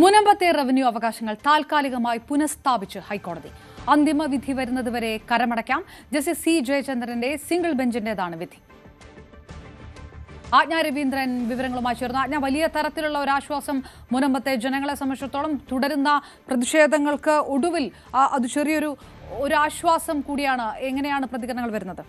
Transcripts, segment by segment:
മുനമ്പത്തെ revenue അവകാശങ്ങൾ താൽക്കാലികമായി പുനഃസ്ഥാപിച്ച് ഹൈക്കോടതി. അന്തിമ വിധി വരുന്നതുവരെ കരമടയ്ക്കാം. ജസ്റ്റിസ് സി ജയചന്ദ്രന്റെ സിംഗിൾ ബെഞ്ചിന്റേതാണ് വിധി. ആജ്ഞ രവീന്ദ്രൻ വിവരങ്ങളുമായി ചേർന്നു. ആജ്ഞ, വലിയ തരത്തിലുള്ള ഒരാശ്വാസം മുനമ്പത്തെ ജനങ്ങളെ സംബന്ധിച്ചിടത്തോളം തുടരുന്ന പ്രതിഷേധങ്ങൾക്ക് ഒടുവിൽ അത് ചെറിയൊരു ആശ്വാസം കൂടിയാണ്. എങ്ങനെയാണ് പ്രതികരണങ്ങൾ വരുന്നത്?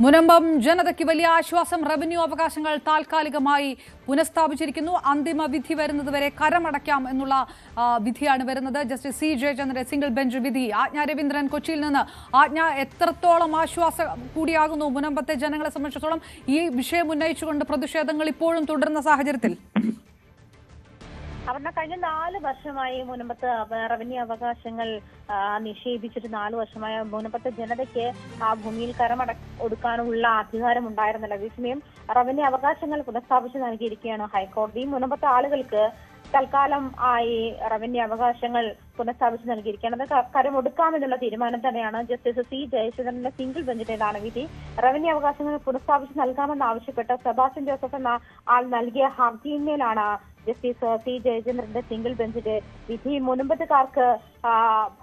മുനമ്പം ജനതയ്ക്ക് വലിയ ആശ്വാസം. റവന്യൂ അവകാശങ്ങൾ താൽക്കാലികമായി പുനഃസ്ഥാപിച്ചിരിക്കുന്നു. അന്തിമ വിധി വരുന്നതുവരെ കരമടയ്ക്കാം എന്നുള്ള വിധിയാണ് വരുന്നത്. ജസ്റ്റിസ് സി ജയചന്ദ്രന്റെ സിംഗിൾ ബെഞ്ച് വിധി. ആജ്ഞ രവീന്ദ്രൻ കൊച്ചിയിൽ നിന്ന്. ആജ്ഞ, എത്രത്തോളം ആശ്വാസം കൂടിയാകുന്നു മുനമ്പത്തെ ജനങ്ങളെ സംബന്ധിച്ചിടത്തോളം ഈ വിഷയം ഉന്നയിച്ചുകൊണ്ട് പ്രതിഷേധങ്ങൾ ഇപ്പോഴും തുടരുന്ന സാഹചര്യത്തിൽ? അവരുടെ കഴിഞ്ഞ 4 വർഷമായി മുനമ്പത്ത് റവന്യൂ അവകാശങ്ങൾ നിഷേധിച്ചിട്ട് 4 വർഷമായ മുനമ്പത്തെ ജനതയ്ക്ക് ആ ഭൂമിയിൽ ഒടുക്കാനുള്ള അധികാരം ഉണ്ടായിരുന്നില്ല. അതേസമയം റവന്യൂ അവകാശങ്ങൾ പുനഃസ്ഥാപിച്ച് നൽകിയിരിക്കുകയാണ് ഹൈക്കോടതി. മുനമ്പത്തെ ആളുകൾക്ക് തൽക്കാലം ആയി റവന്യൂ അവകാശങ്ങൾ പുനഃസ്ഥാപിച്ച് നൽകിയിരിക്കുകയാണ്. അത് കരമൊടുക്കാമെന്നുള്ള തീരുമാനം തന്നെയാണ് ജസ്റ്റിസ് സി ജയചന്ദ്രന്റെ സിംഗിൾ ബെഞ്ചിന്റേതാണ് വിധി. റവന്യൂ അവകാശങ്ങൾ പുനഃസ്ഥാപിച്ച് നൽകാമെന്നാവശ്യപ്പെട്ട് സെബാസ്റ്റ്യൻ ജോസഫ് എന്ന ആൾ നൽകിയ ഹർജിയിന്മേലാണ് ജസ്റ്റിസ് സി ജയചന്ദ്രന്റെ സിംഗിൾ ബെഞ്ചിന്റെ വിധി. മുനമ്പത്തുകാർക്ക്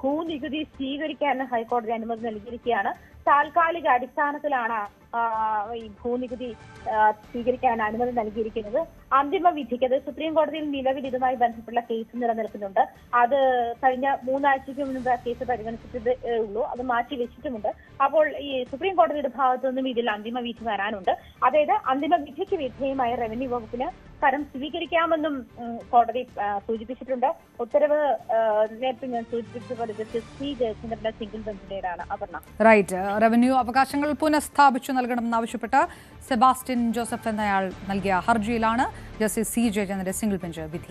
ഭൂനികുതി സ്വീകരിക്കാൻ ഹൈക്കോടതി അനുമതി നൽകിയിരിക്കുകയാണ്. താൽക്കാലിക അടിസ്ഥാനത്തിലാണ് ഈ ഭൂനികുതി സ്വീകരിക്കാൻ അനുമതി നൽകിയിരിക്കുന്നത്. അന്തിമ വിധിക്ക്, അത് സുപ്രീം കോടതിയിൽ നിലവിൽ ഇതുമായി ബന്ധപ്പെട്ട കേസ് നിലനിൽക്കുന്നുണ്ട്. അത് കഴിഞ്ഞ 3 ആഴ്ചയ്ക്ക് മുൻപ് കേസ് പരിഗണിച്ചിട്ടേ ഉള്ളൂ. അത് മാറ്റി വെച്ചിട്ടുമുണ്ട്. അപ്പോൾ ഈ സുപ്രീം കോടതിയുടെ ഭാഗത്തു നിന്നും ഇതിൽ അന്തിമ വിധി വരാനുണ്ട്. അതായത് അന്തിമ വിധിക്ക് വിധേയമായ റവന്യൂ വകുപ്പിന് കരം സ്വീകരിക്കാമെന്നും കോടതി സൂചിപ്പിച്ചിട്ടുണ്ട്. ഉത്തരവ് നേരത്തെ ഞാൻ സൂചിപ്പിച്ചതുപോലെ ജസ്റ്റിസ് സി ജയചന്ദ്രന്റെ സിംഗിൾ ബെഞ്ചിന്റേതാണ്. റൈറ്റ്. റവന്യൂ അവകാശങ്ങൾ പുനഃസ്ഥാപിച്ചു നൽകണമെന്നാവശ്യപ്പെട്ട് സെബാസ്റ്റ്യൻ ജോസഫ് എന്നയാൾ നൽകിയ ഹർജിയിലാണ് ജസ്റ്റിസ് സി ജയചന്ദ്രന്റെ സിംഗിൾ ബെഞ്ച് വിധി.